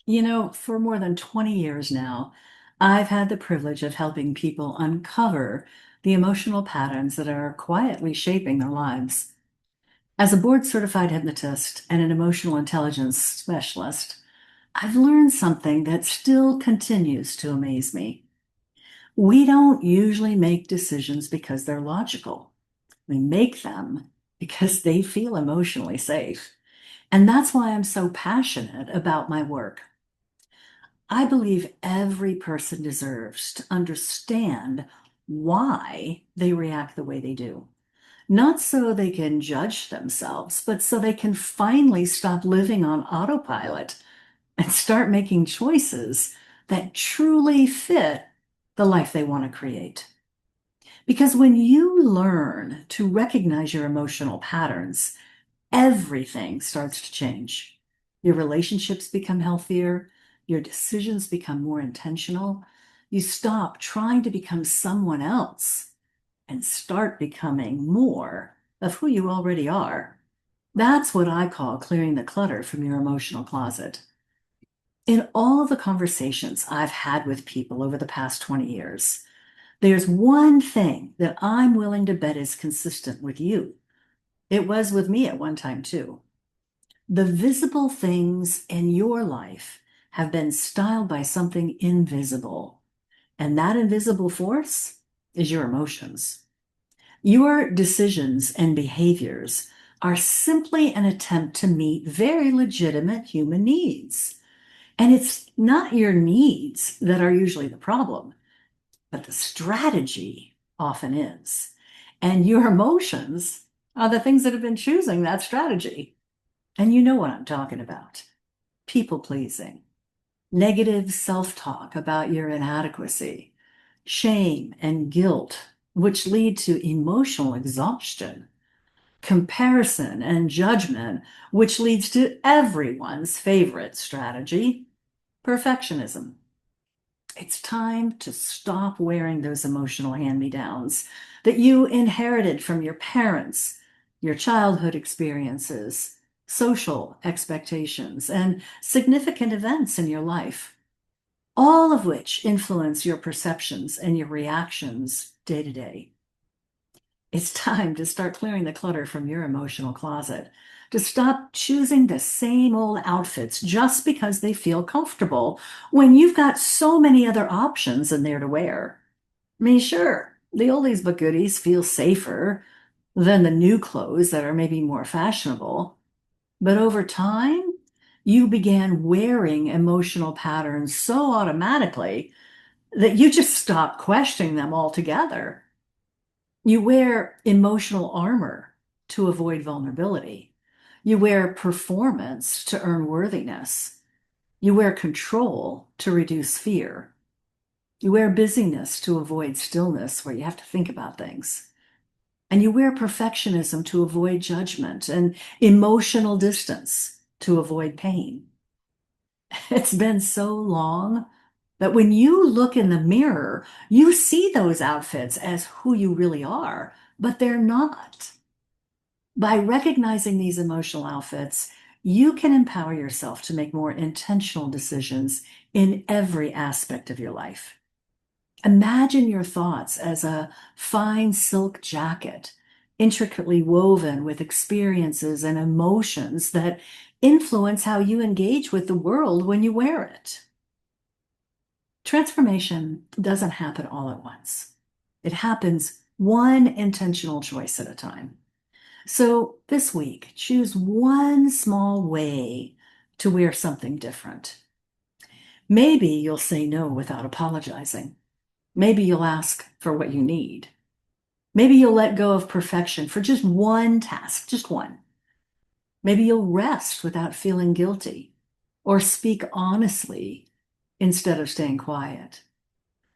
For more than 20 years now, I've had the privilege of helping people uncover the emotional patterns that are quietly shaping their lives. As a board-certified hypnotist and an emotional intelligence specialist, I've learned something that still continues to amaze me. We don't usually make decisions because they're logical. We make them because they feel emotionally safe. And that's why I'm so passionate about my work. I believe every person deserves to understand why they react the way they do. Not so they can judge themselves, but so they can finally stop living on autopilot and start making choices that truly fit the life they want to create. Because when you learn to recognize your emotional patterns, everything starts to change. Your relationships become healthier, your decisions become more intentional. You stop trying to become someone else and start becoming more of who you already are. That's what I call clearing the clutter from your emotional closet. In all of the conversations I've had with people over the past 20 years, there's one thing that I'm willing to bet is consistent with you. It was with me at one time, too. The visible things in your life have been styled by something invisible, and that invisible force is your emotions. Your decisions and behaviors are simply an attempt to meet very legitimate human needs. And it's not your needs that are usually the problem, but the strategy often is. And your emotions are the things that have been choosing that strategy. And you know what I'm talking about. People pleasing, negative self-talk about your inadequacy, shame and guilt, which lead to emotional exhaustion, comparison and judgment, which leads to everyone's favorite strategy, perfectionism. It's time to stop wearing those emotional hand-me-downs that you inherited from your parents, your childhood experiences, social expectations, and significant events in your life, all of which influence your perceptions and your reactions day to day. It's time to start clearing the clutter from your emotional closet, to stop choosing the same old outfits just because they feel comfortable when you've got so many other options in there to wear. I mean, sure, the oldies but goodies feel safer than the new clothes that are maybe more fashionable, but over time, you began wearing emotional patterns so automatically that you just stopped questioning them altogether. You wear emotional armor to avoid vulnerability. You wear performance to earn worthiness. You wear control to reduce fear. You wear busyness to avoid stillness where you have to think about things. And you wear perfectionism to avoid judgment and emotional distance to avoid pain. It's been so long that when you look in the mirror, you see those outfits as who you really are, but they're not. By recognizing these emotional outfits, you can empower yourself to make more intentional decisions in every aspect of your life. Imagine your thoughts as a fine silk jacket, intricately woven with experiences and emotions that influence how you engage with the world when you wear it. Transformation doesn't happen all at once. It happens one intentional choice at a time. So this week, choose one small way to wear something different. Maybe you'll say no without apologizing. Maybe you'll ask for what you need. Maybe you'll let go of perfection for just one task, just one. Maybe you'll rest without feeling guilty or speak honestly instead of staying quiet.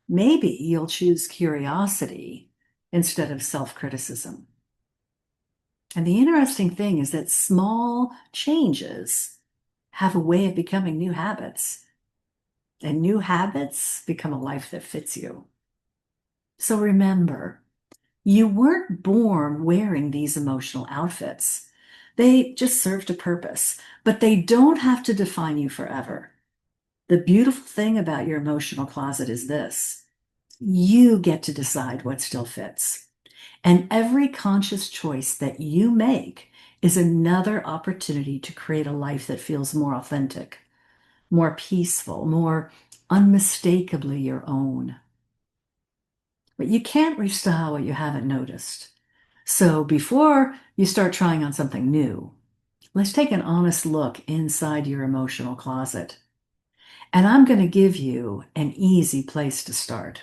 Maybe you'll choose curiosity instead of self-criticism. And the interesting thing is that small changes have a way of becoming new habits, and new habits become a life that fits you. So remember, you weren't born wearing these emotional outfits. They just served a purpose, but they don't have to define you forever. The beautiful thing about your emotional closet is this: you get to decide what still fits. And every conscious choice that you make is another opportunity to create a life that feels more authentic, more peaceful, more unmistakably your own. But you can't restyle what you haven't noticed. So before you start trying on something new, let's take an honest look inside your emotional closet. And I'm going to give you an easy place to start.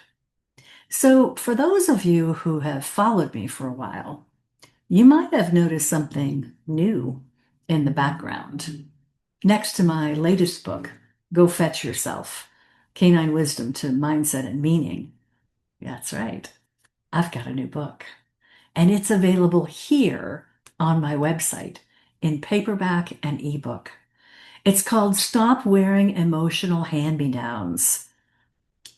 So, for those of you who have followed me for a while, you might have noticed something new in the background. Next to my latest book, Go Fetch Yourself, Canine Wisdom to Mindset and Meaning. That's right. I've got a new book, and it's available here on my website in paperback and ebook. It's called Stop Wearing Emotional Hand-Me-Downs.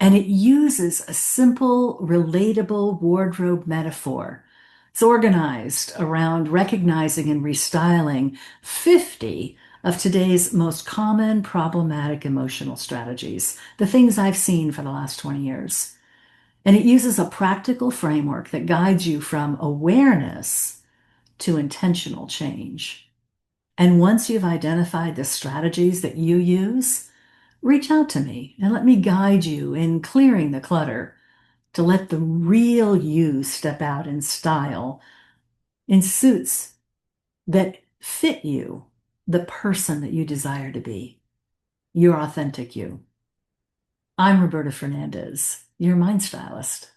And it uses a simple, relatable wardrobe metaphor. It's organized around recognizing and restyling 50 of today's most common problematic emotional strategies, the things I've seen for the last 20 years. And it uses a practical framework that guides you from awareness to intentional change. And once you've identified the strategies that you use, reach out to me and let me guide you in clearing the clutter to let the real you step out in style, in suits that fit you, the person that you desire to be, your authentic you. I'm Roberta Fernandez, your mind stylist.